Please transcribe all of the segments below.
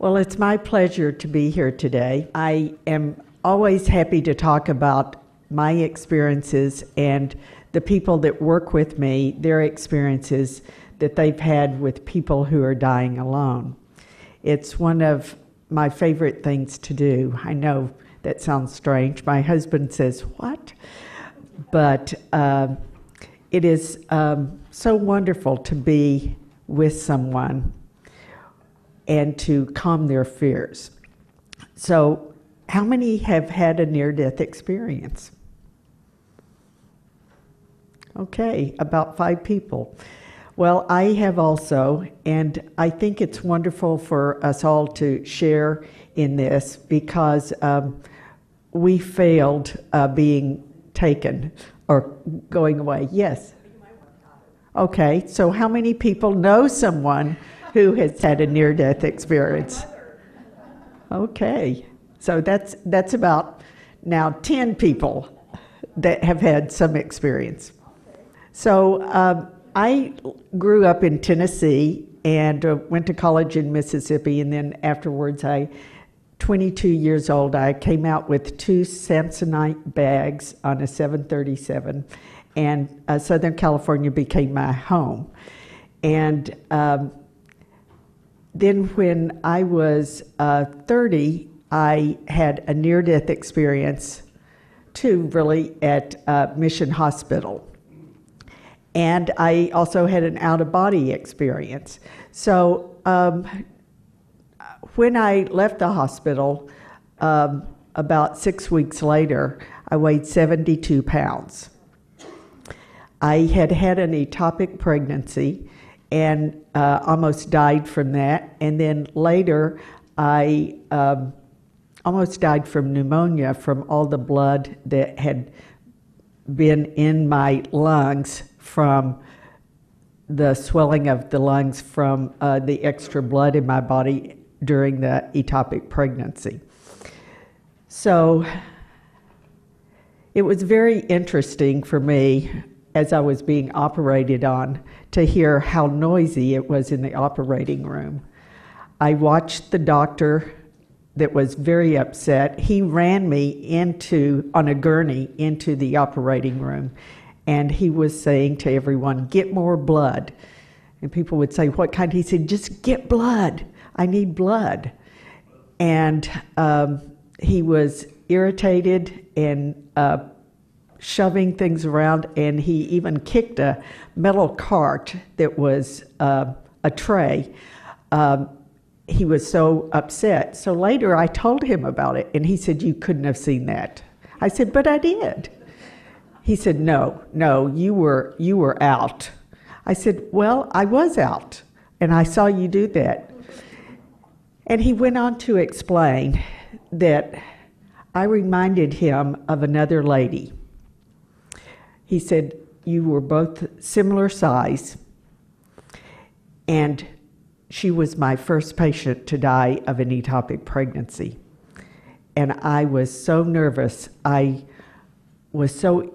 Well, it's my pleasure to be here today. I am always happy to talk about my experiences and the people that work with me, their experiences that they've had with people who are dying alone. It's one of my favorite things to do. I know that sounds strange. My husband says, "What?" But it is so wonderful to be with someone and to calm their fears. So, how many have had a near-death experience? Okay, about 5 people. Well, I have also, and I think it's wonderful for us all to share in this because we failed being taken or going away. Yes? Okay, so how many people know someone who has had a near-death experience? Okay, so that's about now 10 people that have had some experience. So I grew up in Tennessee and went to college in Mississippi, and then afterwards, 22 years old, I came out with 2 Samsonite bags on a 737, and Southern California became my home. And then when I was 30, I had a near-death experience, too, really, at Mission Hospital. And I also had an out-of-body experience. So when I left the hospital, about 6 weeks later, I weighed 72 pounds. I had had an ectopic pregnancy and almost died from that. And then later, I almost died from pneumonia from all the blood that had been in my lungs from the swelling of the lungs from the extra blood in my body during the ectopic pregnancy. So it was very interesting for me as I was being operated on to hear how noisy it was in the operating room. I watched the doctor that was very upset. He ran me on a gurney into the operating room, and he was saying to everyone, "Get more blood." And people would say, "What kind?" He said, "Just get blood. I need blood." And he was irritated and shoving things around, and he even kicked a metal cart that was a tray. He was so upset. So later I told him about it, and he said, "You couldn't have seen that." I said, "But I did." He said, no, you were out. I said, "Well, I was out, and I saw you do that." And he went on to explain that I reminded him of another lady. He said, "You were both similar size, and she was my first patient to die of an ectopic pregnancy. And I was so nervous. I was so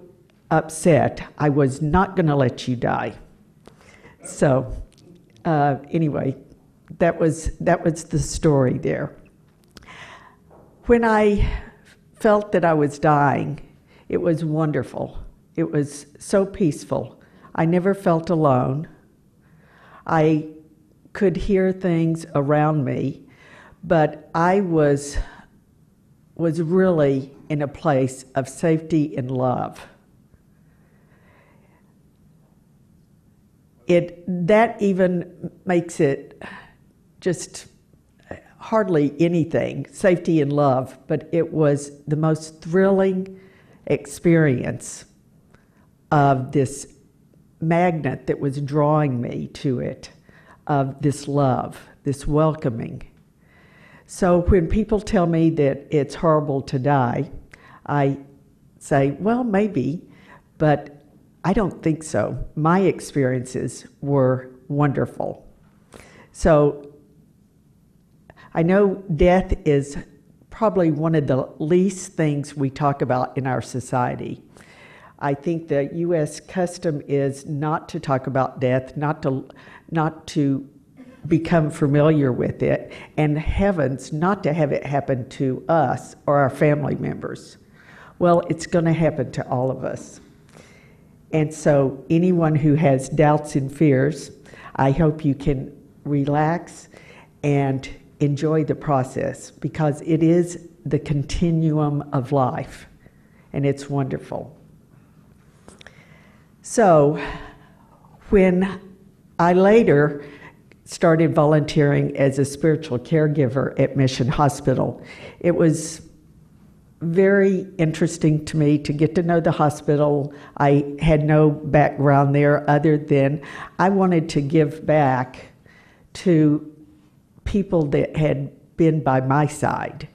upset. I was not going to let you die." So anyway, that was the story there. When I felt that I was dying, it was wonderful. It was so peaceful. I never felt alone. I could hear things around me, but I was really in a place of safety and love. That even makes it just hardly anything, safety and love, but it was the most thrilling experience of this magnet that was drawing me to it, of this love, this welcoming. So when people tell me that it's horrible to die, I say, well, maybe, but I don't think so. My experiences were wonderful. So I know death is probably one of the least things we talk about in our society. I think the U.S. custom is not to talk about death, not to become familiar with it, and heavens, not to have it happen to us or our family members. Well, it's going to happen to all of us. And so anyone who has doubts and fears, I hope you can relax and enjoy the process, because it is the continuum of life, and it's wonderful. So when I later started volunteering as a spiritual caregiver at Mission Hospital, it was very interesting to me to get to know the hospital. I had no background there other than I wanted to give back to people that had been by my side,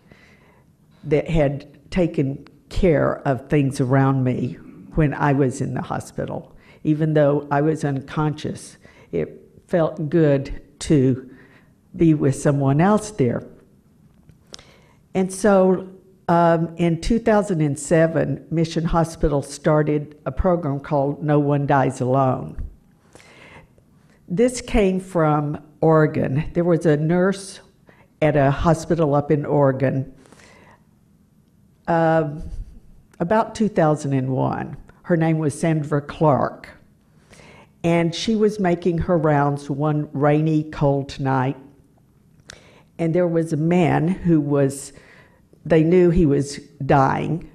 that had taken care of things around me when I was in the hospital. Even though I was unconscious, it felt good to be with someone else there. And so in 2007, Mission Hospital started a program called No One Dies Alone. This came from Oregon. There was a nurse at a hospital up in Oregon about 2001. Her name was Sandra Clark. And she was making her rounds one rainy, cold night. And there was a man who was, they knew he was dying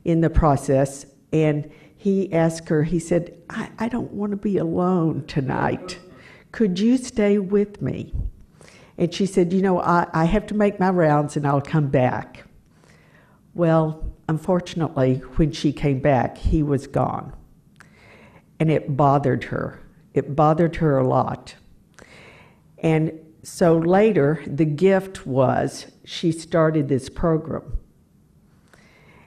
in the process. And he asked her, he said, I don't want to be alone tonight. Could you stay with me? And she said, you know, I have to make my rounds and I'll come back. Well, unfortunately, when she came back, he was gone. And it bothered her. It bothered her a lot. And so later, the gift was she started this program.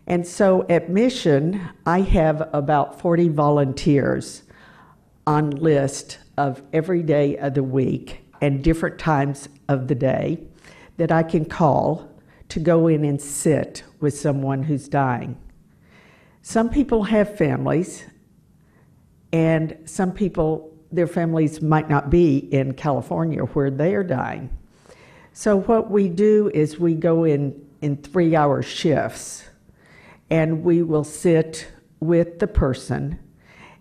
And so at Mission, I have about 40 volunteers on list of every day of the week and different times of the day that I can call to go in and sit with someone who's dying. Some people have families, and some people, their families might not be in California where they are dying. So what we do is we go in 3-hour shifts, and we will sit with the person,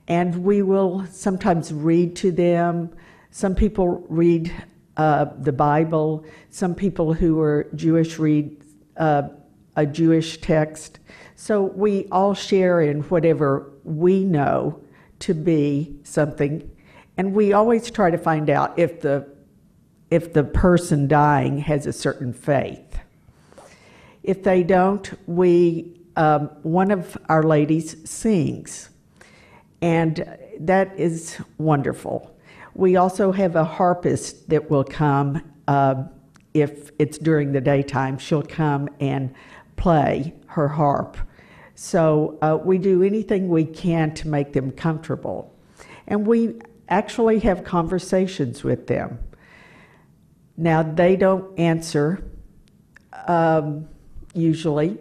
and we will sometimes read to them. Some people read the Bible. Some people who are Jewish read a Jewish text. So we all share in whatever we know to be something, and we always try to find out if the person dying has a certain faith. If they don't, one of our ladies sings, and that is wonderful. We also have a harpist that will come if it's during the daytime. She'll come and play her harp. So we do anything we can to make them comfortable. And we actually have conversations with them. Now, they don't answer usually.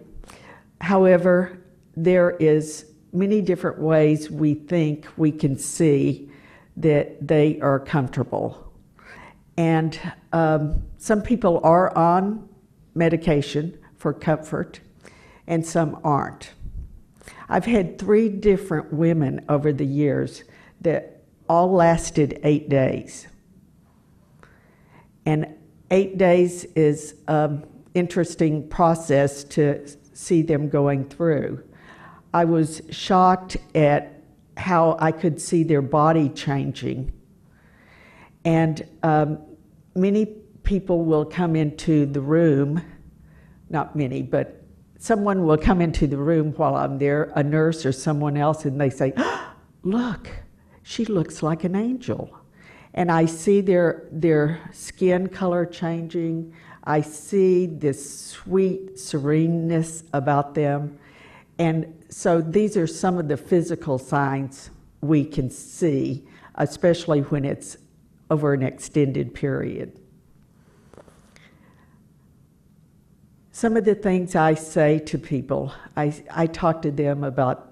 However, there is many different ways we think we can see that they are comfortable. And some people are on medication for comfort, and some aren't. I've had 3 different women over the years that all lasted 8 days. And 8 days is an interesting process to see them going through. I was shocked at how I could see their body changing. And many people will come into the room, not many, but someone will come into the room while I'm there, a nurse or someone else, and they say, look, she looks like an angel. And I see their skin color changing. I see this sweet sereneness about them. And so these are some of the physical signs we can see, especially when it's over an extended period. Some of the things I say to people, I talk to them about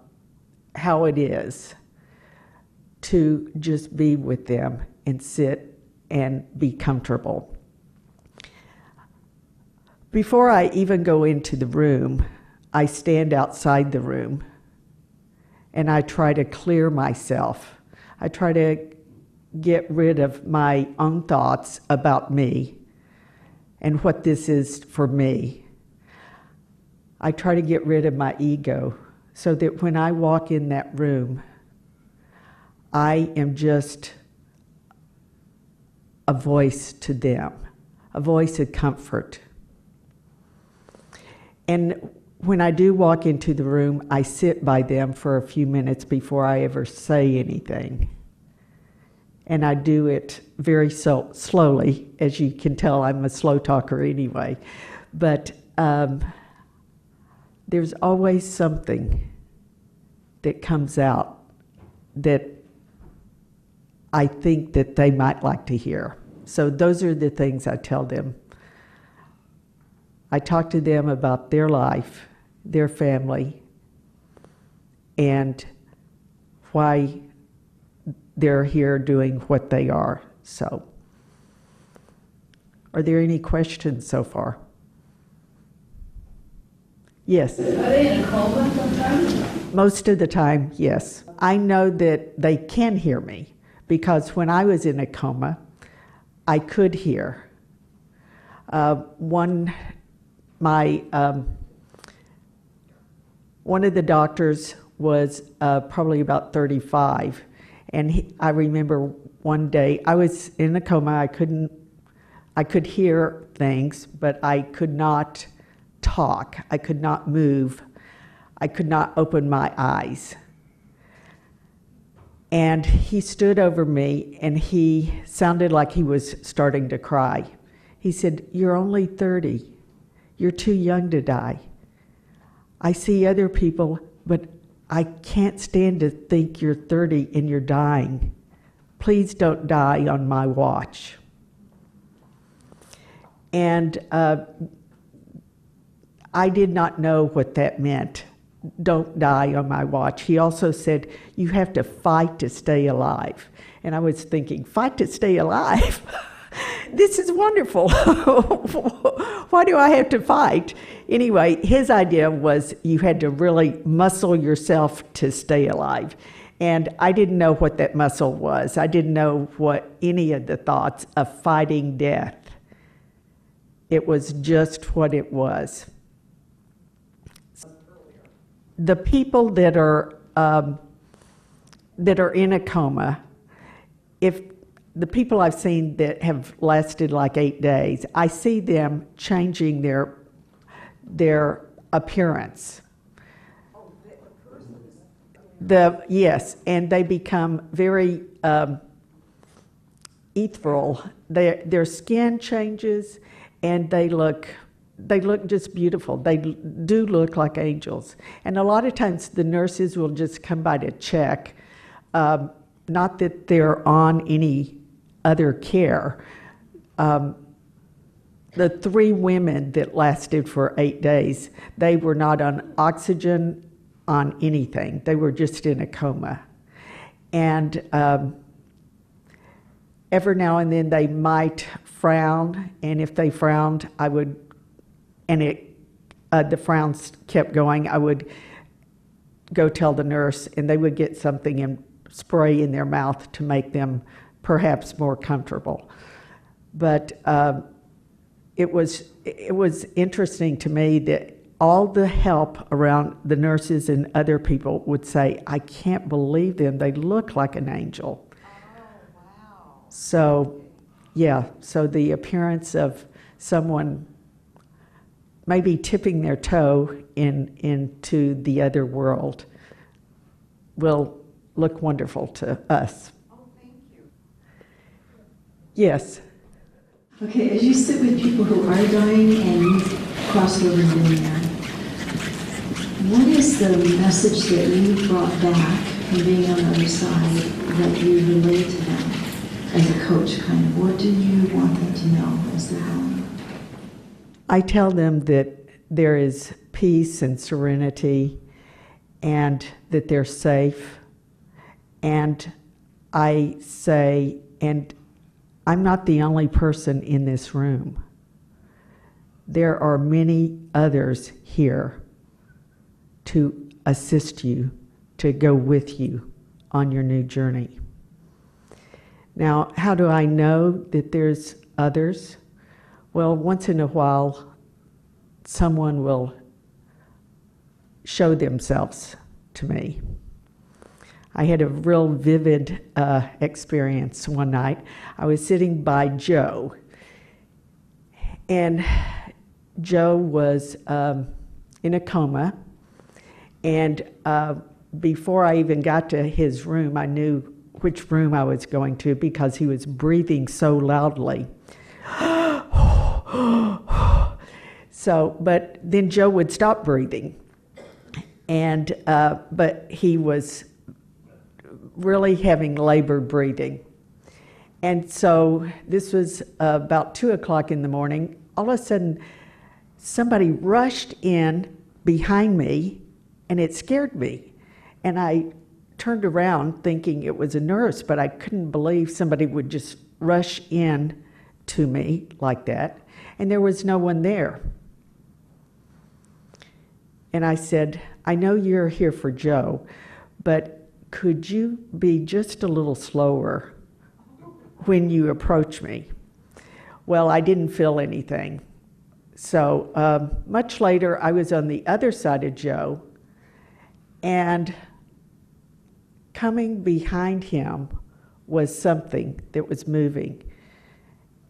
how it is to just be with them and sit and be comfortable. Before I even go into the room, I stand outside the room and I try to clear myself. I try to get rid of my own thoughts about me and what this is for me. I try to get rid of my ego so that when I walk in that room, I am just a voice to them, a voice of comfort. And when I do walk into the room, I sit by them for a few minutes before I ever say anything. And I do it very slowly. As you can tell, I'm a slow talker anyway. But there's always something that comes out that I think that they might like to hear. So those are the things I tell them. I talk to them about their life, their family, and why they're here doing what they are. So, are there any questions so far? Yes. Are they in a coma sometimes? Most of the time, yes. I know that they can hear me because when I was in a coma, I could hear. One of the doctors was probably about 35, and I remember one day I was in a coma. I could hear things, but I could not talk. I could not move. I could not open my eyes. And he stood over me, and he sounded like he was starting to cry. He said, "You're only 30. You're too young to die. I see other people, but I can't stand to think you're 30 and you're dying. Please don't die on my watch." And I did not know what that meant. Don't die on my watch. He also said, "You have to fight to stay alive." And I was thinking, fight to stay alive? This is wonderful. Why do I have to fight? Anyway, his idea was you had to really muscle yourself to stay alive. And I didn't know what that muscle was. I didn't know what any of the thoughts of fighting death. It was just what it was. The people that are in a coma, if the people I've seen that have lasted like 8 days, I see them changing their appearance. Yes, and they become very ethereal. Their skin changes, and they look just beautiful. They do look like angels. And a lot of times the nurses will just come by to check, not that they're on any other care. The 3 women that lasted for 8 days, they were not on oxygen, on anything. They were just in a coma. And every now and then they might frown, and if they frowned, I would, and the frowns kept going, I would go tell the nurse, and they would get something and spray in their mouth to make them perhaps more comfortable. But it was interesting to me that all the help around the nurses and other people would say, "I can't believe them. They look like an angel." Oh, wow. So, yeah, so the appearance of someone maybe tipping their toe into the other world will look wonderful to us. Oh, thank you. Yes. Okay, as you sit with people who are dying and you've crossed over and been there, what is the message that you brought back from being on the other side that you relate to them as a coach, kind of? What do you want them to know as they're going? I tell them that there is peace and serenity and that they're safe. And I say, and I'm not the only person in this room. There are many others here to assist you, to go with you on your new journey. Now, how do I know that there's others? Well, once in a while, someone will show themselves to me. I had a real vivid experience one night. I was sitting by Joe, and Joe was in a coma, and before I even got to his room, I knew which room I was going to because he was breathing so loudly. So, but then Joe would stop breathing, and but he was really having labored breathing. And so this was about 2 o'clock in the morning. All of a sudden, somebody rushed in behind me, and it scared me. And I turned around thinking it was a nurse, but I couldn't believe somebody would just rush in to me like that. And there was no one there. And I said, I know you're here for Joe, but could you be just a little slower when you approach me? Well, I didn't feel anything. So much later, I was on the other side of Joe, and coming behind him was something that was moving.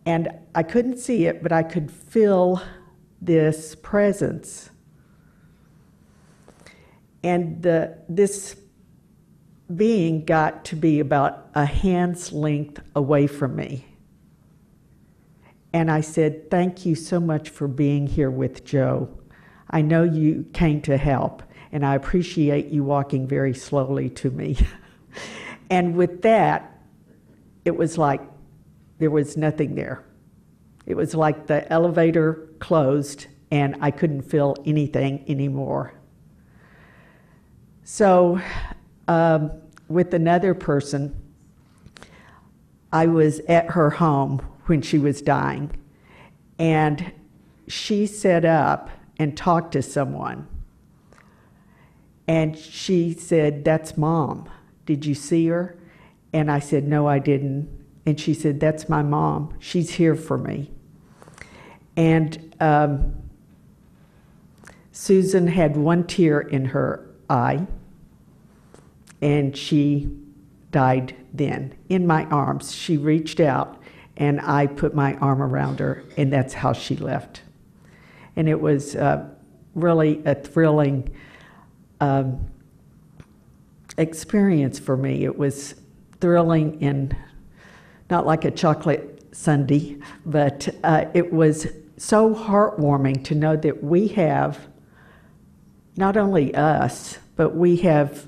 And I couldn't see it, but I could feel this presence. And this being got to be about a hand's length away from me. And I said, thank you so much for being here with Joe. I know you came to help, and I appreciate you walking very slowly to me. And with that, it was like there was nothing there. It was like the elevator closed, and I couldn't feel anything anymore. So with another person, I was at her home when she was dying, and she sat up and talked to someone. And she said, that's Mom. Did you see her? And I said, no, I didn't. And she said, that's my mom. She's here for me. And Susan had one tear in her eye, and she died then in my arms. She reached out, and I put my arm around her, and that's how she left. And it was really a thrilling experience for me. It was thrilling in, not like a chocolate sundae, but it was so heartwarming to know that we have, not only us, but we have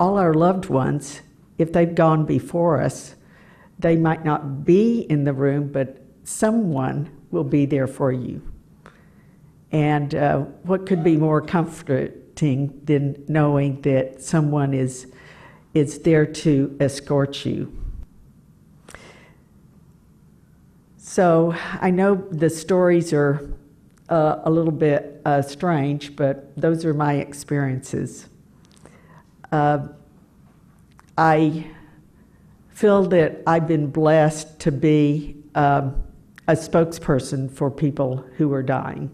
all our loved ones. If they've gone before us, they might not be in the room, but someone will be there for you. And what could be more comforting than knowing that someone is there to escort you? So I know the stories are a little bit strange, but those are my experiences. I feel that I've been blessed to be a spokesperson for people who are dying.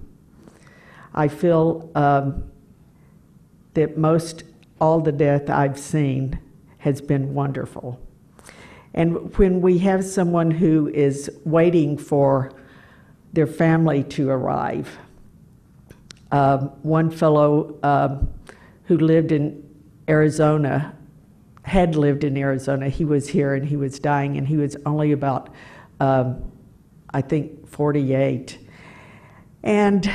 I feel that most all the death I've seen has been wonderful. And when we have someone who is waiting for their family to arrive, one fellow who lived in Arizona, had lived in Arizona, he was here and he was dying, and he was only about, I think, 48. And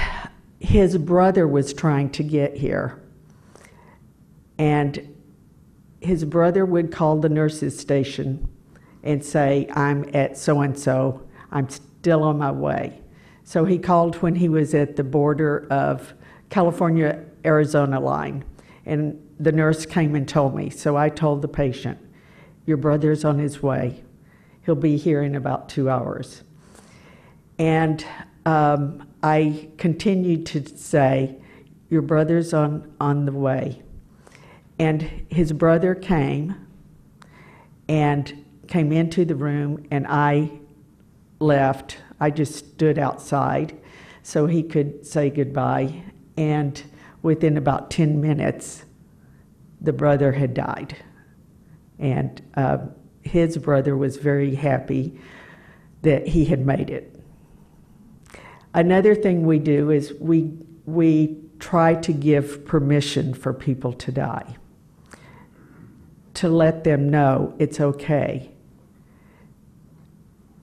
his brother was trying to get here. And his brother would call the nurses' station and say, I'm at so-and-so, I'm still on my way. So he called when he was at the border of California-Arizona line, and the nurse came and told me. So I told the patient, your brother's on his way. He'll be here in about 2 hours. And I continued to say, your brother's on the way. And his brother came into the room, and I left. I just stood outside so he could say goodbye. And within about 10 minutes, the brother had died. And his brother was very happy that he had made it. Another thing we do is we try to give permission for people to die, to let them know it's okay.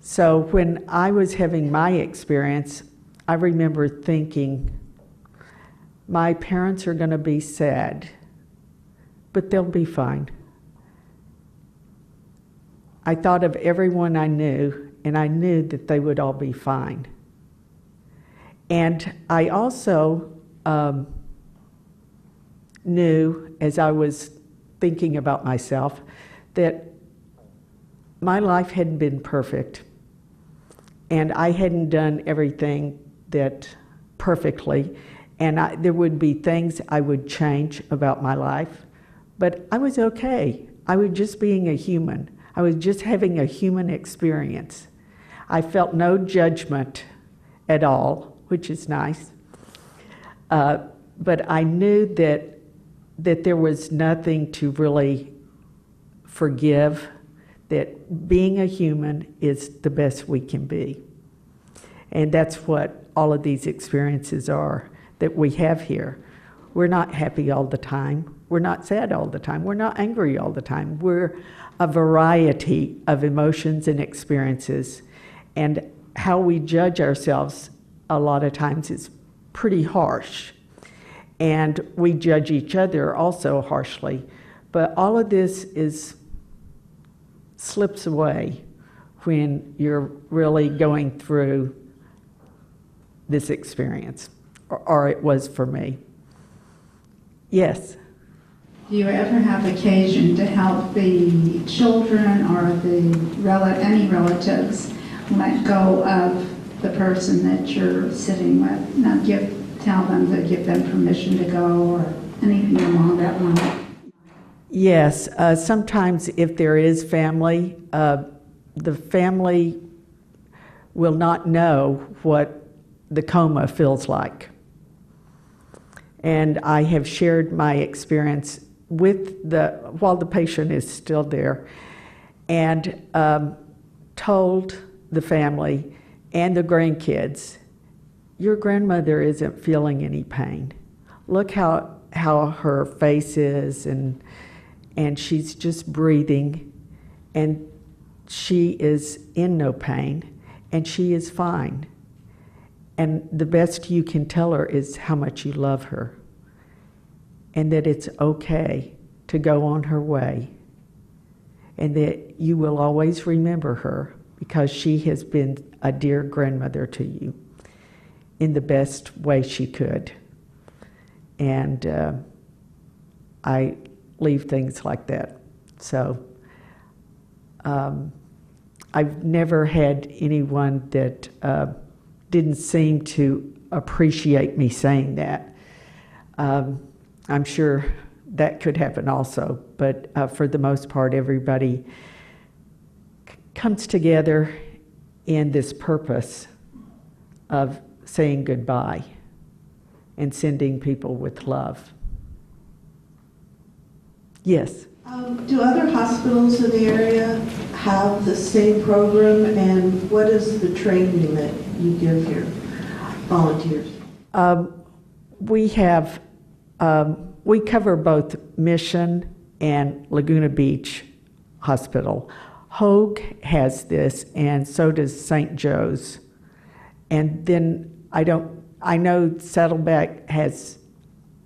So when I was having my experience, I remember thinking, my parents are going to be sad, but they'll be fine. I thought of everyone I knew, and I knew that they would all be fine. And I also knew, as I was thinking about myself, that my life hadn't been perfect, and I hadn't done everything that perfectly, and there would be things I would change about my life, but I was okay. I was just being a human. I was just having a human experience. I felt no judgment at all, which is nice. But I knew that there was nothing to really forgive, that being a human is the best we can be. And that's what all of these experiences are that we have here. We're not happy all the time. We're not sad all the time. We're not angry all the time. We're a variety of emotions and experiences. And how we judge ourselves a lot of times is pretty harsh. And we judge each other also harshly. But all of this slips away when you're really going through this experience, or it was for me. Yes? Do you ever have occasion to help the children or any relatives let go of the person that you're sitting with? Not tell them to give them permission to go or anything along that line? Yes. Sometimes if there is family, the family will not know what the coma feels like. And I have shared my experience while the patient is still there, and told the family and the grandkids, your grandmother isn't feeling any pain. Look how her face is, and she's just breathing, and she is in no pain, and she is fine. And the best you can tell her is how much you love her, and that it's okay to go on her way, and that you will always remember her because she has been a dear grandmother to you in the best way she could. And I leave things like that. So I've never had anyone that didn't seem to appreciate me saying that. I'm sure that could happen also, but for the most part, everybody comes together in this purpose of saying goodbye and sending people with love. Yes? Do other hospitals in the area have the same program, and what is the training that you give your volunteers? We cover both Mission and Laguna Beach Hospital. Hogue has this, and so does St. Joe's. And then I know Saddleback has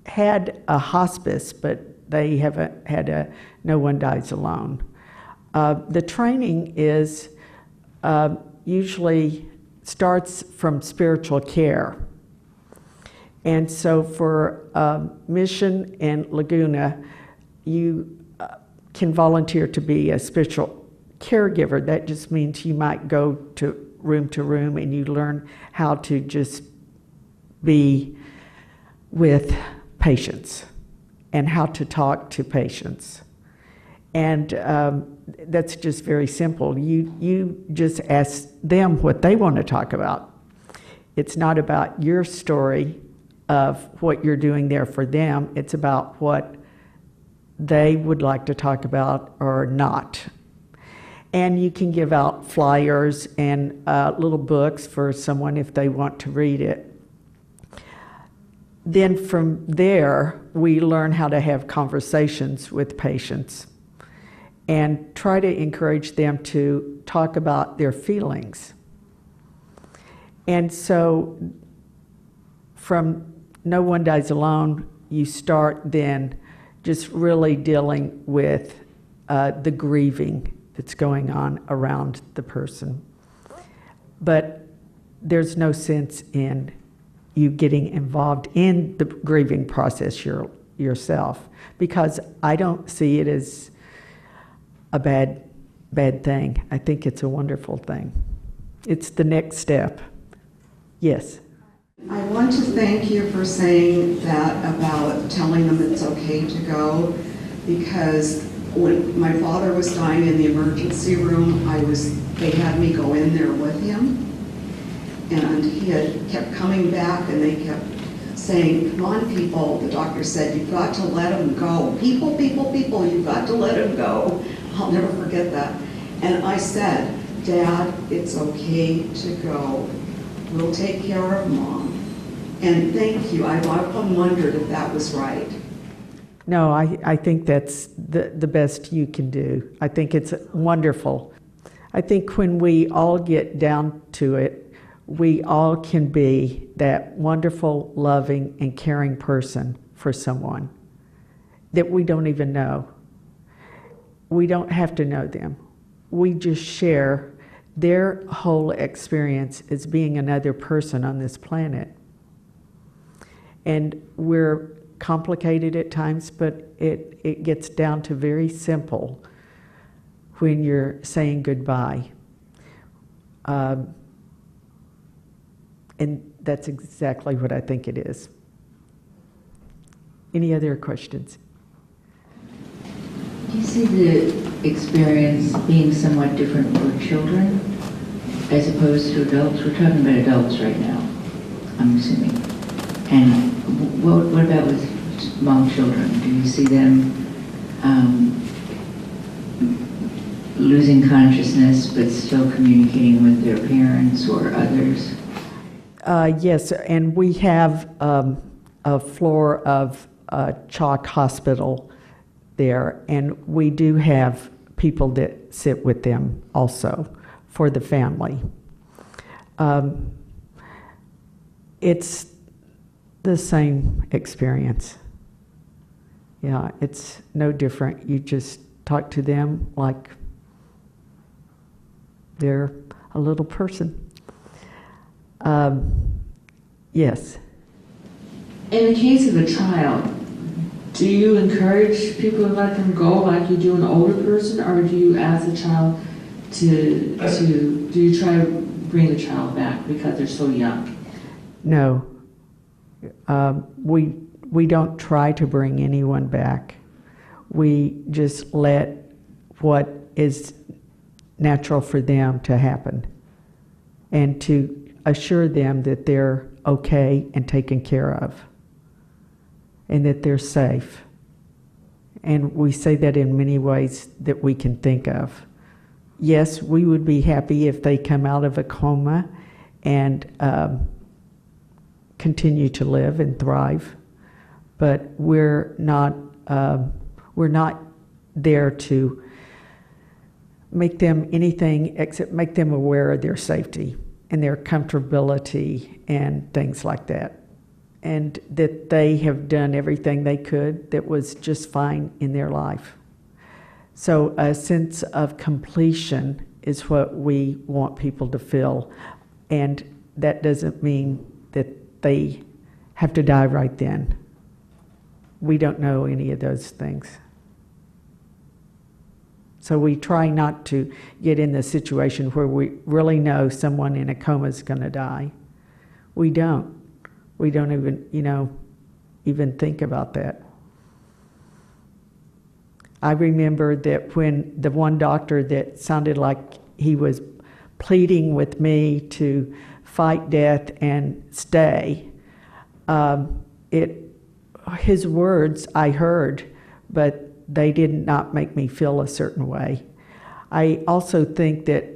had a hospice, but they haven't had No One Dies Alone. The training is usually starts from spiritual care. And so for Mission and Laguna, you can volunteer to be a spiritual caregiver, that just means you might go to room and you learn how to just be with patients and how to talk to patients. And that's just very simple. You just ask them what they want to talk about. It's not about your story of what you're doing there for them. It's about what they would like to talk about or not. And you can give out flyers and little books for someone if they want to read it. Then from there, we learn how to have conversations with patients and try to encourage them to talk about their feelings. And so from No One Dies Alone, you start then just really dealing with the grieving that's going on around the person. But there's no sense in you getting involved in the grieving process yourself, because I don't see it as a bad thing. I think it's a wonderful thing. It's the next step. Yes. I want to thank you for saying that about telling them it's okay to go, because when my father was dying in the emergency room, they had me go in there with him, and he had kept coming back, and they kept saying, "Come on, people," the doctor said, "you've got to let him go. People, you've got to let him go." I'll never forget that. And I said, "Dad, it's okay to go. We'll take care of Mom." And thank you. I've often wondered if that was right. No, I think that's the best you can do. I think it's wonderful. I think when we all get down to it, we all can be that wonderful, loving, and caring person for someone that we don't even know. We don't have to know them. We just share their whole experience as being another person on this planet. And we're complicated at times, but it gets down to very simple when you're saying goodbye. And that's exactly what I think it is. Any other questions? Do you see the experience being somewhat different for children as opposed to adults? We're talking about adults right now, I'm assuming. And what about with small children? Do you see them losing consciousness but still communicating with their parents or others? Yes, and we have a floor of Chalk Hospital there, and we do have people that sit with them also for the family. It's the same experience. Yeah, it's no different. You just talk to them like they're a little person. Yes. In the case of a child, do you encourage people to let them go like you do an older person, or do you ask the child do you try to bring the child back because they're so young? No. We don't try to bring anyone back. We just let what is natural for them to happen, and to assure them that they're okay and taken care of, and that they're safe. And we say that in many ways that we can think of. Yes, we would be happy if they come out of a coma and continue to live and thrive, but we're not there to make them anything except make them aware of their safety and their comfortability and things like that, and that they have done everything they could that was just fine in their life. So a sense of completion is what we want people to feel, and that doesn't mean that they have to die right then. We don't know any of those things. So we try not to get in the situation where we really know someone in a coma is going to die. We don't. We don't even, even think about that. I remember that when the one doctor that sounded like he was pleading with me to fight death and stay, his words I heard, but they did not make me feel a certain way. I also think that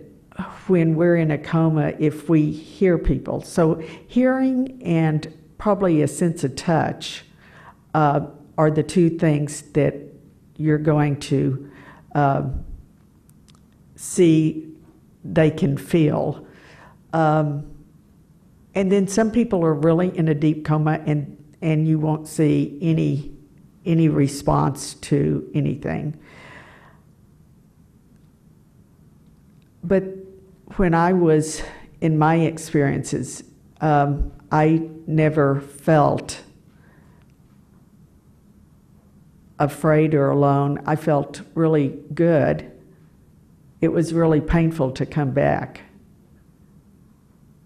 when we're in a coma, if we hear people, so hearing and probably a sense of touch are the two things that you're going to see they can feel. And then some people are really in a deep coma and you won't see any response to anything. But when I was in my experiences, I never felt afraid or alone. I felt really good. It was really painful to come back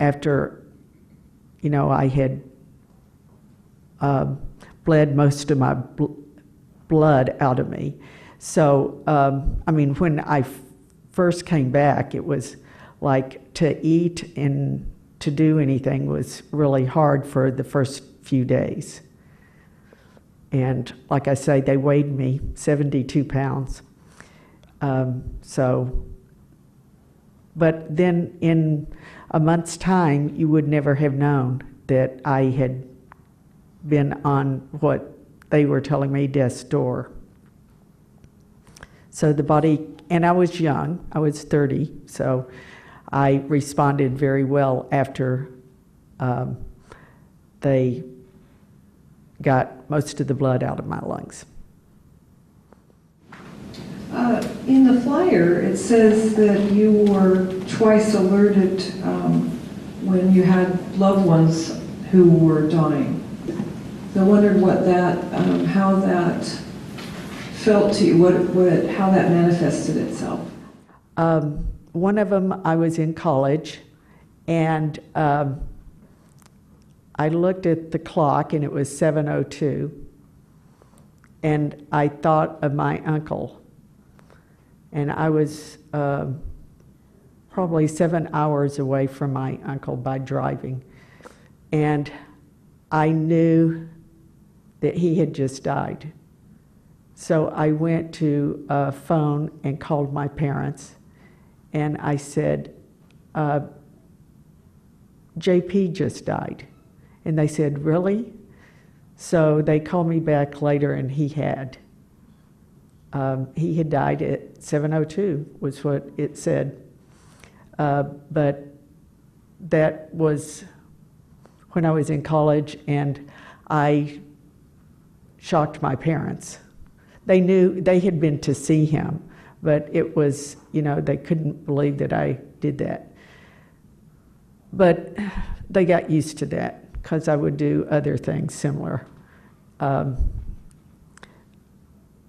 after, I had bled most of my blood out of me. So, when I first came back, it was like to eat and to do anything was really hard for the first few days. And like I say, they weighed me 72 pounds. But then in a month's time, you would never have known that I had been on what they were telling me death's door. So the body, and I was young, I was 30, so I responded very well after they got most of the blood out of my lungs. In the flyer, it says that you were twice alerted when you had loved ones who were dying. So I wondered what that, how that felt to you, how that manifested itself. One of them, I was in college, and I looked at the clock, and it was 7:02, and I thought of my uncle. And I was probably 7 hours away from my uncle by driving. And I knew that he had just died. So I went to a phone and called my parents. And I said, JP just died. And they said, really? So they called me back later, and he had. He had died at 7:02, was what it said. But that was when I was in college, and I shocked my parents. They knew, they had been to see him, but it was, they couldn't believe that I did that. But they got used to that, because I would do other things similar.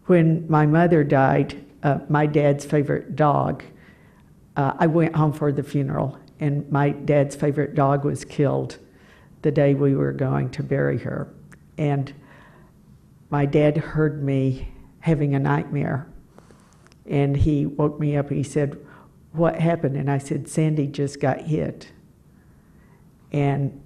When my mother died, my dad's favorite dog, I went home for the funeral, and my dad's favorite dog was killed the day we were going to bury her. And my dad heard me having a nightmare, and he woke me up and he said, what happened? And I said, Sandy just got hit. And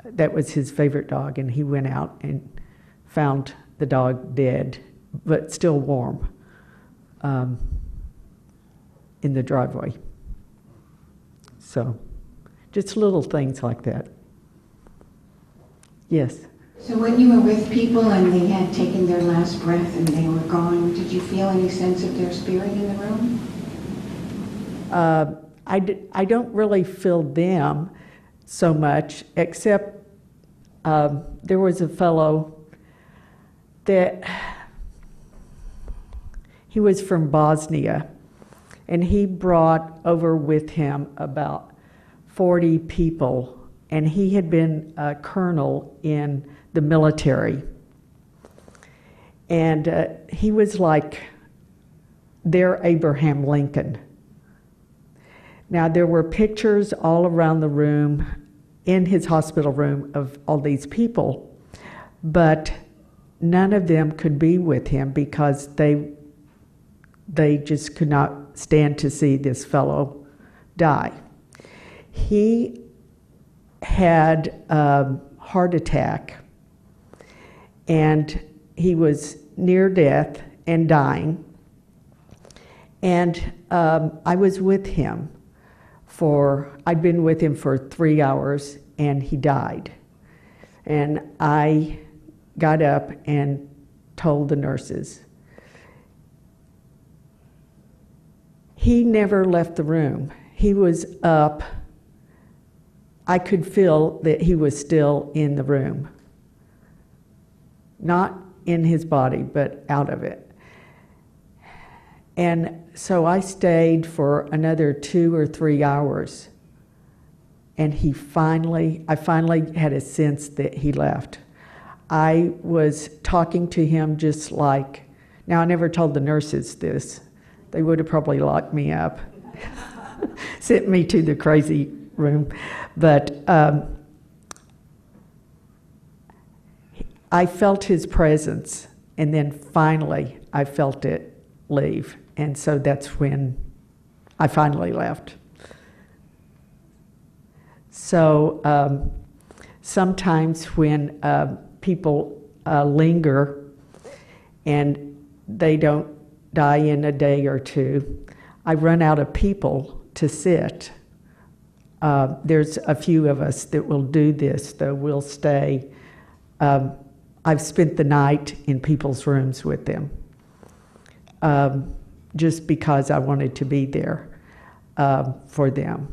that was his favorite dog, and he went out and found the dog dead, but still warm, in the driveway. So, just little things like that. Yes? So when you were with people and they had taken their last breath and they were gone, did you feel any sense of their spirit in the room? I don't really feel them so much, except there was a fellow that he was from Bosnia, and he brought over with him about 40 people, and he had been a colonel in the military. And he was like their Abraham Lincoln. Now, there were pictures all around the room, in his hospital room, of all these people, but none of them could be with him because they just could not stand to see this fellow die. He had a heart attack, and he was near death and dying. And I was with him I'd been with him for 3 hours, and he died. And I got up and told the nurses. He never left the room. He was up. I could feel that he was still in the room. Not in his body, but out of it. And so I stayed for another 2 or 3 hours, and I finally had a sense that he left. I was talking to him just like, now I never told the nurses this. They would have probably locked me up, sent me to the crazy room. But I felt his presence, and then finally I felt it leave. And so that's when I finally left. So sometimes when people linger and they don't die in a day or two, I run out of people to sit. There's a few of us that will do this, though. We'll stay. I've spent the night in people's rooms with them. Just because I wanted to be there for them.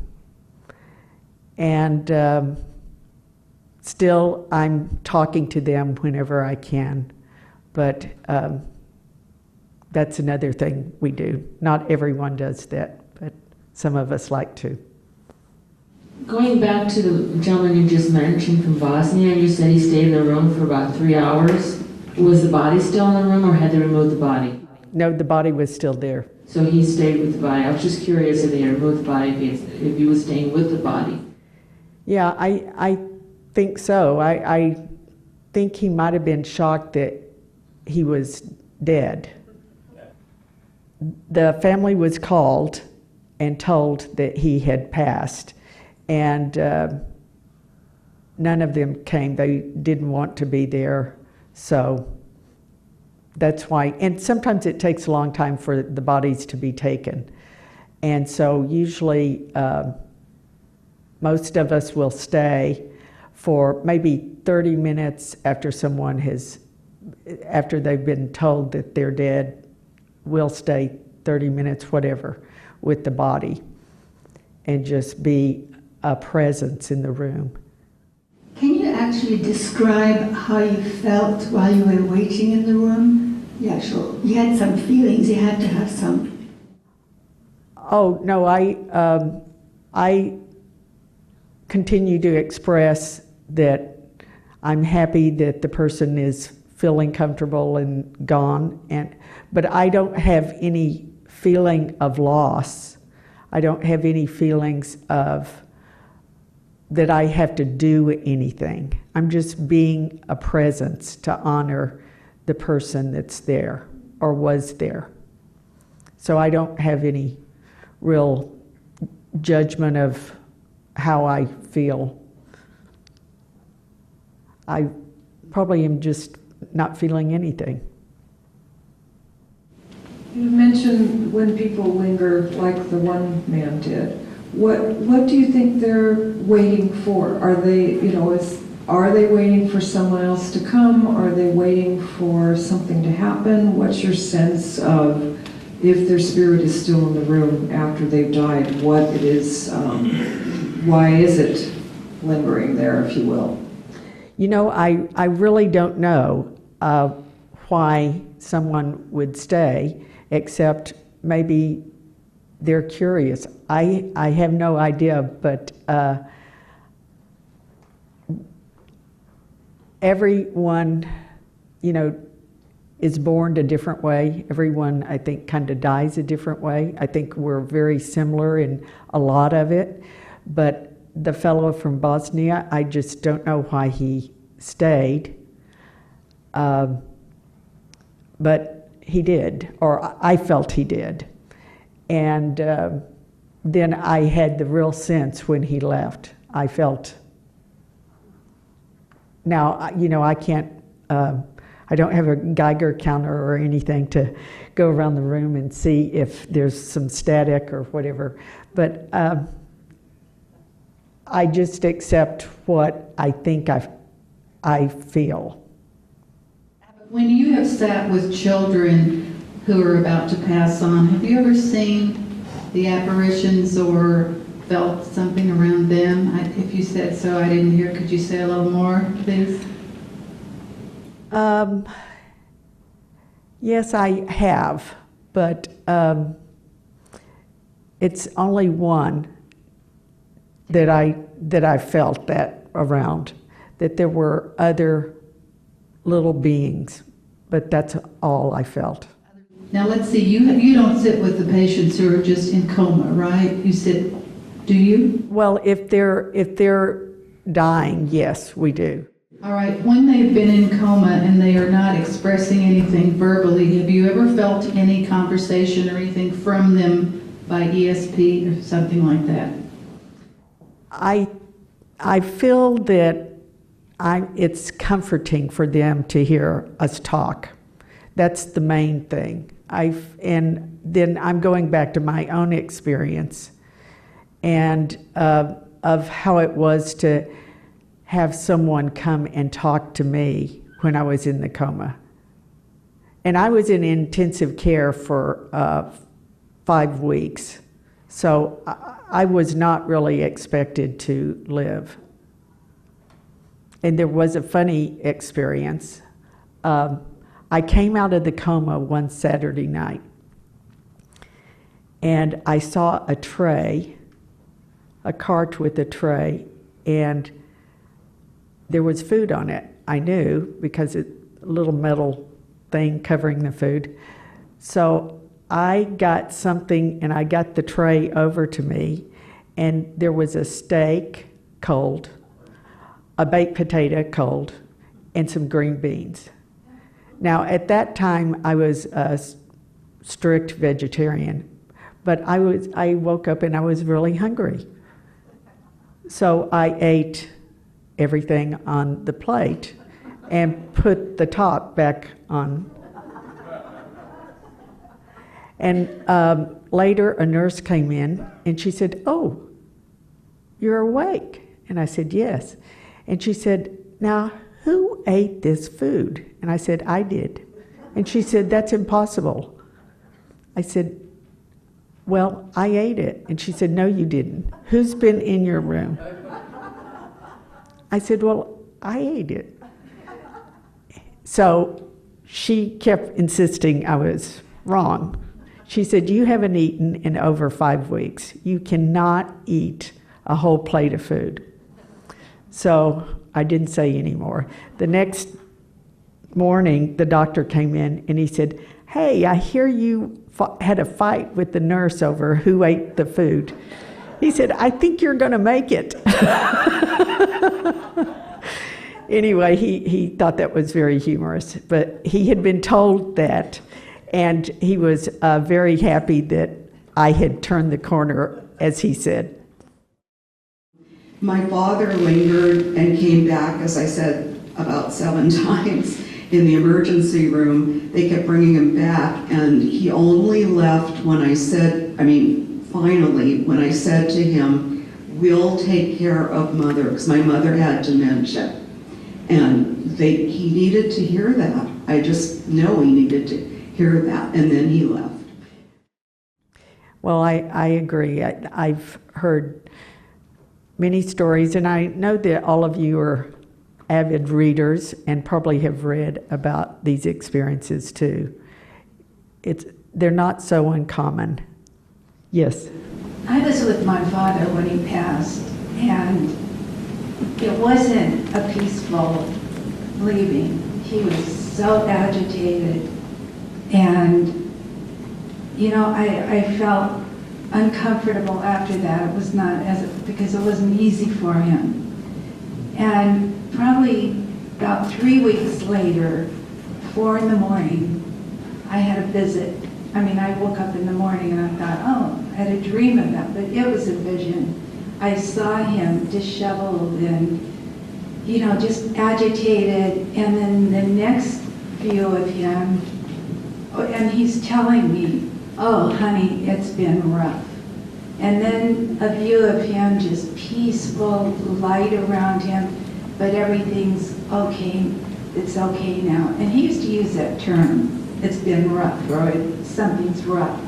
And still, I'm talking to them whenever I can, but that's another thing we do. Not everyone does that, but some of us like to. Going back to the gentleman you just mentioned from Bosnia, you said he stayed in the room for about 3 hours. Was the body still in the room, or had they removed the body? No, the body was still there. So he stayed with the body. I was just curious if they had removed the body, if he was staying with the body. Yeah, I think so. I think he might have been shocked that he was dead. The family was called and told that he had passed, and none of them came. They didn't want to be there, so that's why. And sometimes it takes a long time for the bodies to be taken. And so usually most of us will stay for maybe 30 minutes after after they've been told that they're dead. We'll stay 30 minutes, whatever, with the body and just be a presence in the room. Can you actually describe how you felt while you were waiting in the room? Yeah, sure. You had some feelings, you had to have some. Oh, no, I continue to express that I'm happy that the person is feeling comfortable and gone, but I don't have any feeling of loss. I don't have any feelings of that I have to do anything. I'm just being a presence to honor the person that's there or was there. So I don't have any real judgment of how I feel. I probably am just not feeling anything. You mentioned when people linger like the one man did. What do you think they're waiting for? Are they, are they waiting for someone else to come? Are they waiting for something to happen? What's your sense of if their spirit is still in the room after they've died, what it is, why is it lingering there, if you will? I really don't know why someone would stay, except maybe they're curious. I have no idea, but everyone, is born a different way. Everyone, I think, kind of dies a different way. I think we're very similar in a lot of it. But the fellow from Bosnia, I just don't know why he stayed. But he did, or I felt he did. And then I had the real sense when he left. I felt, now, I can't, I don't have a Geiger counter or anything to go around the room and see if there's some static or whatever, but I just accept what I think I feel. When you have sat with children who are about to pass on, have you ever seen the apparitions or felt something around them? If you said so, I didn't hear. Could you say a little more, please? Yes, I have, but it's only one that I felt that around, that there were other little beings, but that's all I felt. Now let's see, you don't sit with the patients who are just in coma, right? You sit, do you? Well, if they're dying, yes, we do. All right, when they've been in coma and they are not expressing anything verbally, have you ever felt any conversation or anything from them by ESP or something like that? I feel that it's comforting for them to hear us talk. That's the main thing. And then I'm going back to my own experience and of how it was to have someone come and talk to me when I was in the coma. And I was in intensive care for 5 weeks, so I was not really expected to live. And there was a funny experience. I came out of the coma one Saturday night, and I saw a tray, a cart with a tray, and there was food on it. I knew because it's a little metal thing covering the food. So I got something, and I got the tray over to me, and there was a steak cold, a baked potato cold, and some green beans. Now, at that time, I was a strict vegetarian, but I woke up and I was really hungry. So I ate everything on the plate and put the top back on. And later, a nurse came in and she said, "Oh, you're awake." And I said, "Yes." And she said, "Now, who ate this food?" And I said, "I did." And she said, "That's impossible." I said, "Well, I ate it." And she said, "No, you didn't. Who's been in your room?" I said, "Well, I ate it." So she kept insisting I was wrong. She said, "You haven't eaten in over 5 weeks. You cannot eat a whole plate of food." So I didn't say any more. The next morning, the doctor came in and he said, "Hey, I hear you had a fight with the nurse over who ate the food." He said, "I think you're going to make it." Anyway, he thought that was very humorous, but he had been told that, and he was very happy that I had turned the corner, as he said. My father lingered and came back, as I said, about 7 times in the emergency room. They kept bringing him back, and he only left when I said, finally, when I said to him, "We'll take care of Mother," because my mother had dementia. And he needed to hear that. I just know he needed to hear that, and then he left. Well, I agree. I've heard many stories, and I know that all of you are avid readers and probably have read about these experiences too. They're not so uncommon. Yes? I was with my father when he passed, and it wasn't a peaceful leaving. he was so agitated. And, you know, I felt uncomfortable after that. It was not because it wasn't easy for him. And probably about 3 weeks later, 4 in the morning, I had a visit. I mean, I woke up in the morning and I thought, oh, I had a dream of that, but it was a vision. I saw him disheveled and, you know, just agitated. And then the next view of him, and he's telling me, oh, honey, it's been rough. And then a view of him just peaceful, light around him, but everything's okay. It's okay now. And he used to use that term, it's been rough, or something's rough.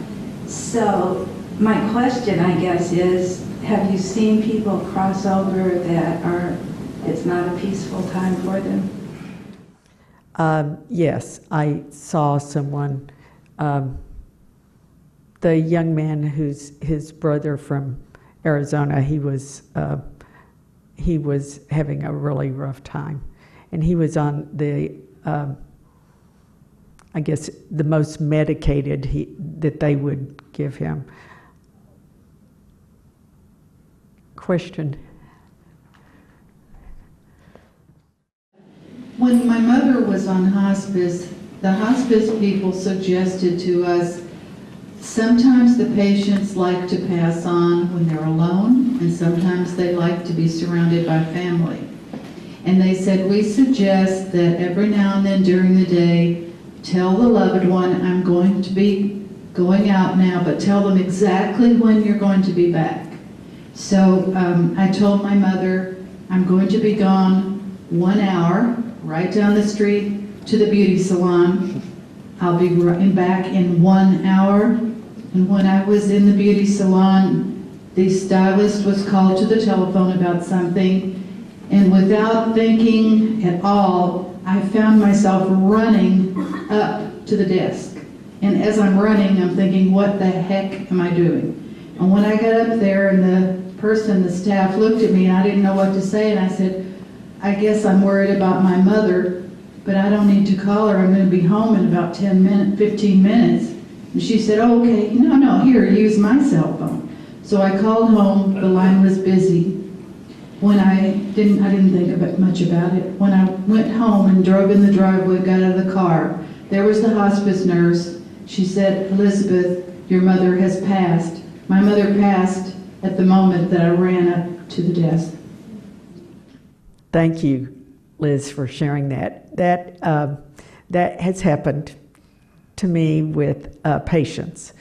So my question, I guess, is, have you seen people cross over that it's not a peaceful time for them? Yes, I saw someone, the young man who's his brother from Arizona, he was having a really rough time. And he was on the, I guess, the most medicated that they would give him. Question? When my mother was on hospice, the hospice people suggested to us sometimes the patients like to pass on when they're alone, and sometimes they like to be surrounded by family. And they said, we suggest that every now and then during the day, tell the loved one, I'm going to be going out now, but tell them exactly when you're going to be back. So I told my mother, I'm going to be gone 1 hour, right down the street to the beauty salon. I'll be back in 1 hour. And when I was in the beauty salon, the stylist was called to the telephone about something, and without thinking at all, I found myself running up to the desk. And as I'm running, I'm thinking, what the heck am I doing? And when I got up there and the staff looked at me and I didn't know what to say, and I said, I guess I'm worried about my mother, but I don't need to call her. I'm going to be home in about 15 minutes. And she said, oh, okay, no, here, use my cell phone. So I called home, the line was busy. When I didn't think much about it. When I went home and drove in the driveway, got out of the car, there was the hospice nurse. She said, Elizabeth, your mother has passed. My mother passed at the moment that I ran up to the desk. Thank you, Liz, for sharing that. That has happened to me with patients.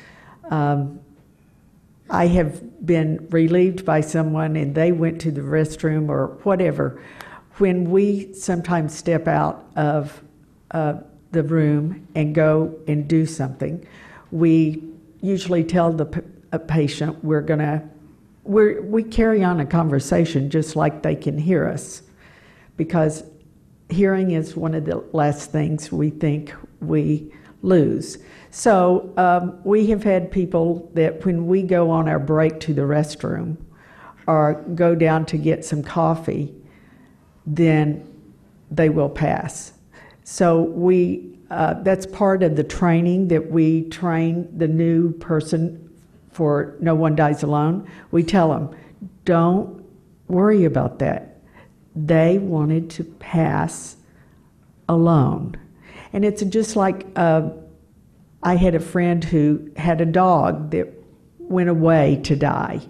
I have been relieved by someone and they went to the restroom or whatever. When we sometimes step out of the room and go and do something, we usually tell the patient we carry on a conversation just like they can hear us, because hearing is one of the last things we think we lose. So we have had people that when we go on our break to the restroom or go down to get some coffee, then they will pass. So that's part of the training that we train the new person for No One Dies Alone. We tell them, don't worry about that. They wanted to pass alone. And it's just like I had a friend who had a dog that went away to die.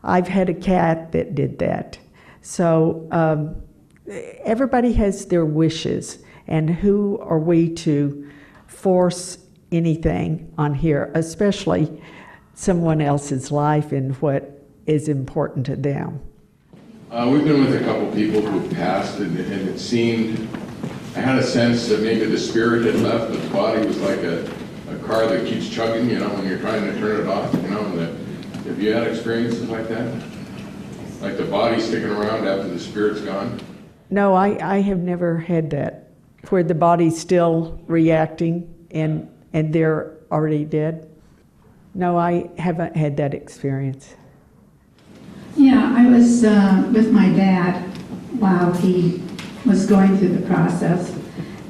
I've had a cat that did that. So everybody has their wishes, and who are we to force anything on here, especially someone else's life and what is important to them? We've been with a couple people who passed, and it seemed, I had a sense that maybe the spirit had left, but the body was like a car that keeps chugging, when you're trying to turn it off, and have you had experiences like that? Like the body sticking around after the spirit's gone? No, I have never had that, where the body's still reacting and they're already dead. No, I haven't had that experience. Yeah, I was with my dad while he was going through the process,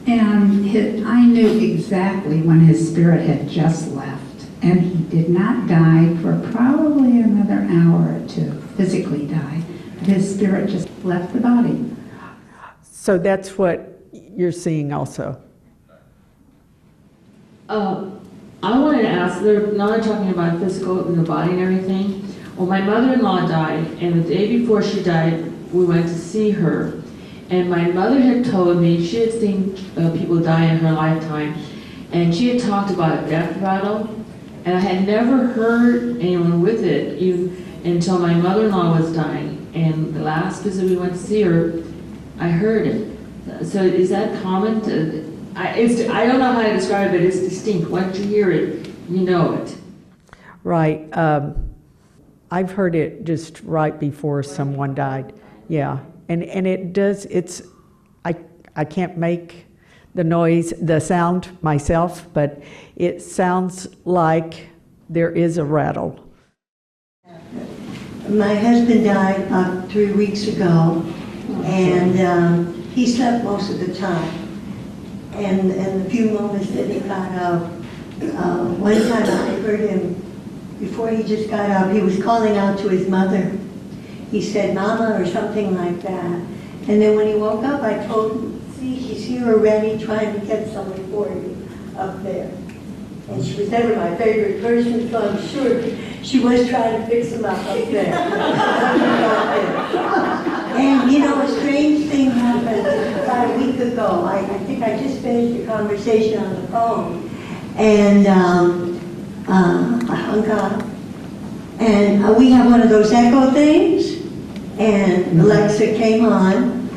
And I knew exactly when his spirit had just left. And he did not die for probably another hour or two, physically died. But his spirit just left the body. So that's what you're seeing also. I wanted to ask, now they're talking about physical in the body and everything. Well, my mother-in-law died, and the day before she died, we went to see her. And my mother had told me, she had seen people die in her lifetime, and she had talked about a death rattle, and I had never heard anyone with it even until my mother-in-law was dying. And the last visit we went to see her, I heard it. So is that common? I don't know how to describe it, it's distinct. Once you hear it, you know it. Right. I've heard it just right before someone died. Yeah. And it does, I can't make the sound myself, but it sounds like there is a rattle. My husband died about 3 weeks ago, and he slept most of the time. And the few moments that he got up, one time I heard him, before he just got up, he was calling out to his mother. He said, "Mama," or something like that. And then when he woke up, I told him, "See, she's here already trying to get something for you up there." And she was never my favorite person, so I'm sure she was trying to fix him up there. And you know, a strange thing happened about a week ago. I think I just finished a conversation on the phone, and I hung up. And we have one of those echo things, and Alexa came on,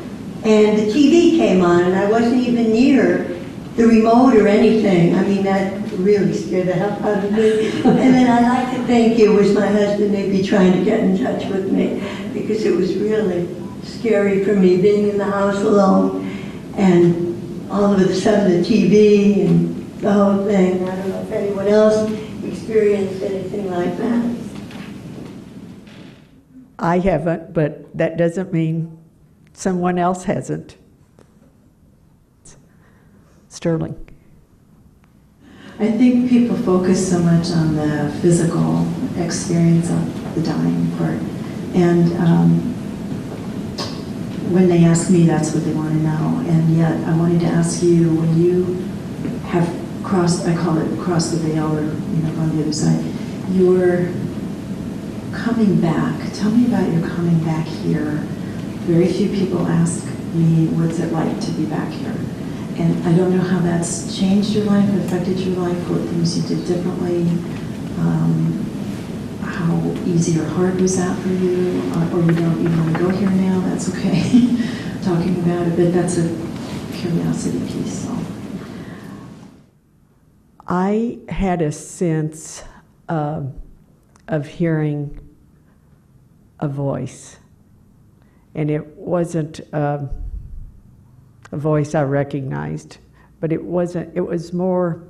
and the TV came on, and I wasn't even near the remote or anything. I mean, that really scared the hell out of me. And then I'd like to think it was my husband maybe trying to get in touch with me, because it was really scary for me being in the house alone, and all of a sudden the TV and the whole thing. I don't know if anyone else experienced anything like that. I haven't, but that doesn't mean someone else hasn't. Sterling. I think people focus so much on the physical experience of the dying part. And when they ask me, that's what they want to know. And yet, I wanted to ask you, when you have crossed, I call it cross the veil, or on the other side, you're coming back. Tell me about your coming back here. Very few people ask me, what's it like to be back here? And I don't know how that's changed your life, affected your life, what things you did differently, how easy or hard was that for you, or you don't even want to go here now, that's okay, talking about it, but that's a curiosity piece. So. I had a sense of hearing a voice, and it wasn't a voice I recognized, but it was more,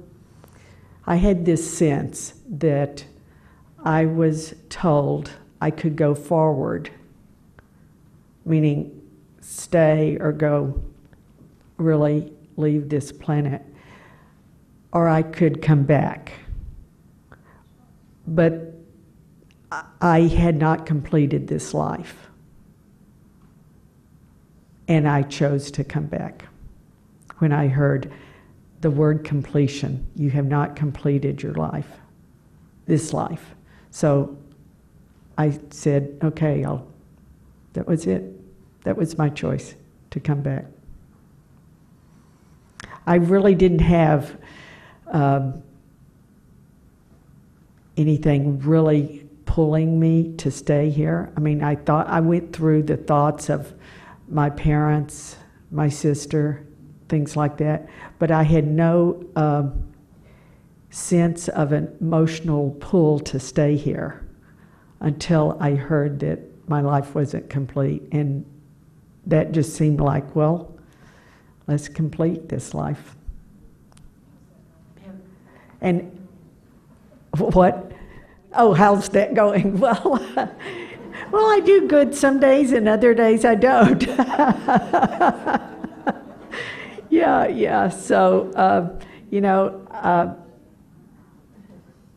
I had this sense that I was told I could go forward, meaning stay or go, really leave this planet, or I could come back. But I had not completed this life. And I chose to come back. When I heard the word completion, you have not completed your life, this life. So I said, okay, that was it. That was my choice, to come back. I really didn't have anything really pulling me to stay here. I mean, I went through the thoughts of my parents, my sister, things like that, but I had no sense of an emotional pull to stay here until I heard that my life wasn't complete, and that just seemed like, well, let's complete this life. And what? Oh, how's that going? Well, I do good some days and other days I don't. Yeah. So,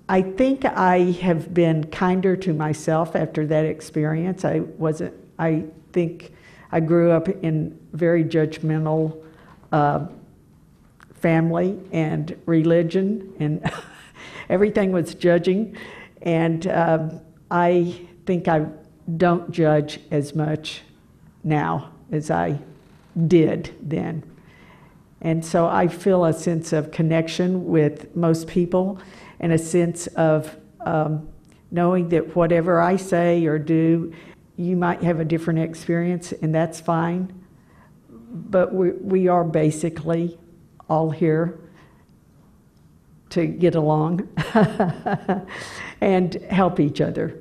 I think I have been kinder to myself after that experience. I think I grew up in very judgmental family and religion, and everything was judging. And I think I don't judge as much now as I did then. And so I feel a sense of connection with most people, and a sense of knowing that whatever I say or do, you might have a different experience, and that's fine. But we are basically all here to get along and help each other.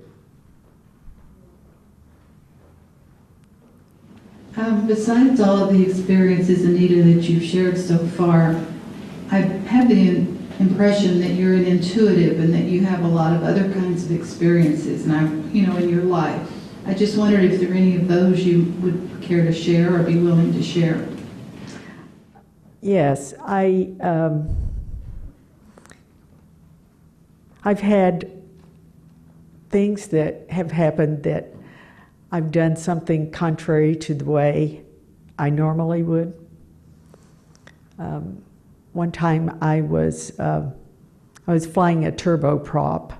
Besides all of the experiences, Anita, that you've shared so far, I have the impression that you're an intuitive and that you have a lot of other kinds of experiences in your life. I just wondered if there are any of those you would care to share or be willing to share. Yes, I've had things that have happened that I've done something contrary to the way I normally would. One time I was flying a turboprop,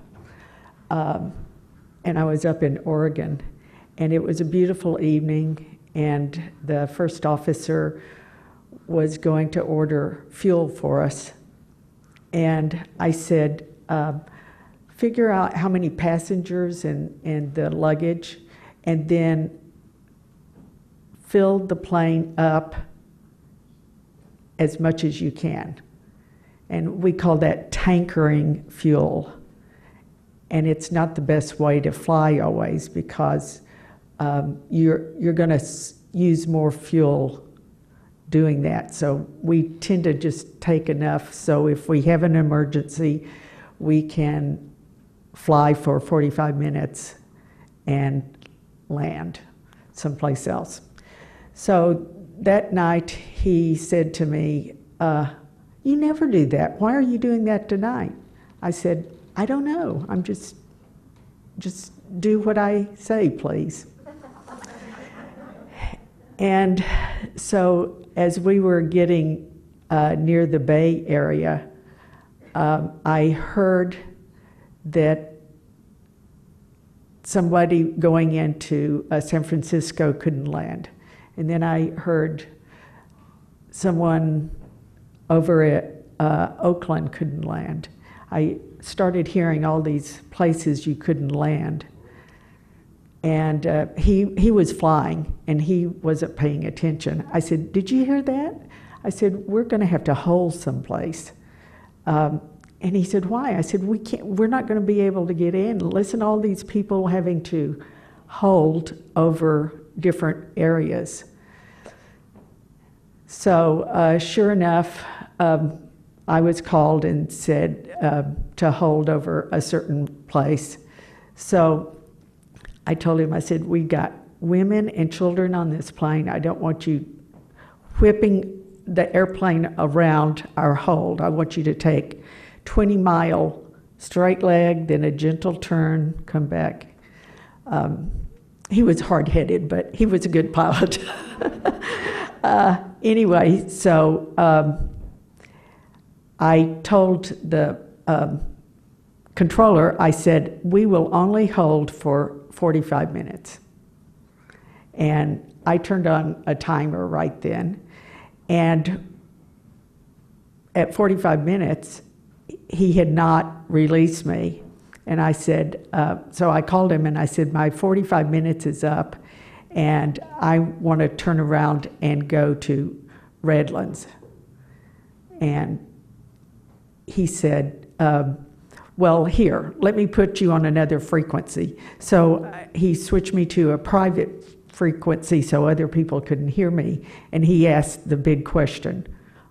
and I was up in Oregon, and it was a beautiful evening, and the first officer was going to order fuel for us, and I said, figure out how many passengers and the luggage, and then fill the plane up as much as you can. And we call that tankering fuel. And it's not the best way to fly always, because you're going to use more fuel doing that. So we tend to just take enough, so if we have an emergency, we can fly for 45 minutes and land someplace else. So that night he said to me, you never do that. Why are you doing that tonight? I said, I don't know. I'm just do what I say, please. And so as we were getting near the Bay Area, I heard that somebody going into San Francisco couldn't land. And then I heard someone over at Oakland couldn't land. I started hearing all these places you couldn't land. And he was flying, and he wasn't paying attention. I said, did you hear that? I said, we're going to have to hold someplace. And he said, why? I said, we're not going to be able to get in. Listen to all these people having to hold over different areas. So sure enough, I was called and said to hold over a certain place. So I told him, I said, we got women and children on this plane. I don't want you whipping the airplane around our hold. I want you to take 20-mile straight leg, then a gentle turn, come back. He was hard-headed, but he was a good pilot. Anyway, so I told the controller, I said, we will only hold for 45 minutes. And I turned on a timer right then. And at 45 minutes, he had not released me. And I said, so I called him and I said, my 45 minutes is up, and I want to turn around and go to Redlands. And he said, well, here, let me put you on another frequency. So he switched me to a private frequency so other people couldn't hear me. And he asked the big question,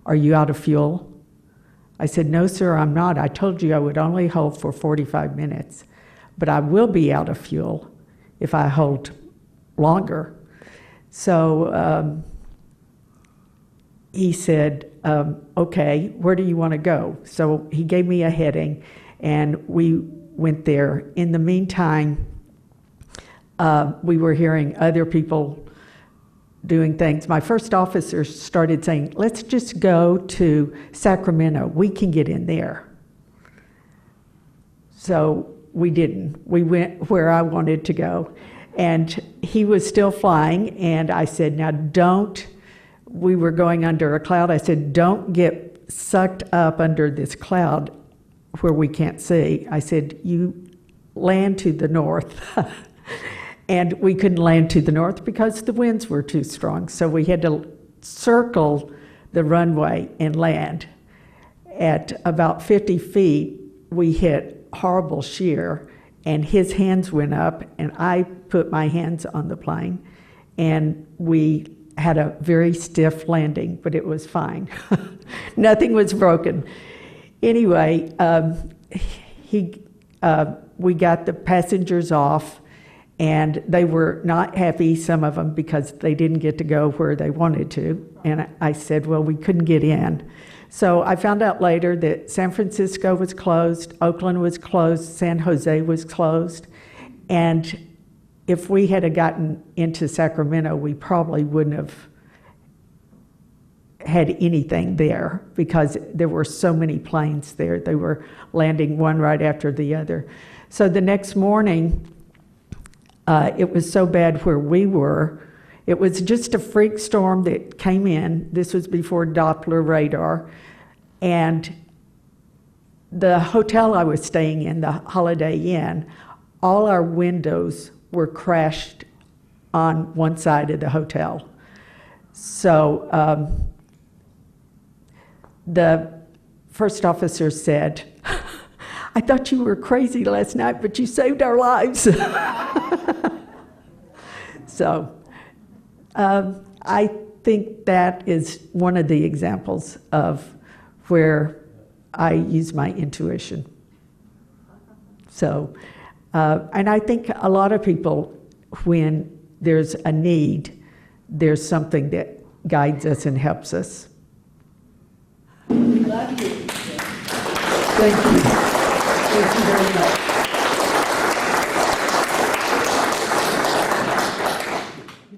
are you out of fuel? I said, no, sir, I'm not. I told you I would only hold for 45 minutes, but I will be out of fuel if I hold longer. So he said, okay, where do you want to go? So he gave me a heading, and we went there. In the meantime, we were hearing other people doing things. My first officer started saying, let's just go to Sacramento. We can get in there. So we didn't. We went where I wanted to go. And he was still flying, and I said, now don't, we were going under a cloud. I said, don't get sucked up under this cloud where we can't see. I said, you land to the north. And we couldn't land to the north because the winds were too strong. So we had to circle the runway and land. At about 50 feet, we hit horrible shear, and his hands went up, and I put my hands on the plane, and we had a very stiff landing, but it was fine. Nothing was broken. Anyway, we got the passengers off, and they were not happy, some of them, because they didn't get to go where they wanted to. And I said, well, we couldn't get in. So I found out later that San Francisco was closed, Oakland was closed, San Jose was closed. And if we had gotten into Sacramento, we probably wouldn't have had anything there because there were so many planes there. They were landing one right after the other. So the next morning, it was so bad where we were. It was just a freak storm that came in. This was before Doppler radar. And the hotel I was staying in, the Holiday Inn, all our windows were crashed on one side of the hotel. So the first officer said, I thought you were crazy last night, but you saved our lives. So I think that is one of the examples of where I use my intuition. So, and I think a lot of people, when there's a need, there's something that guides us and helps us. Thank you. Thank you very much.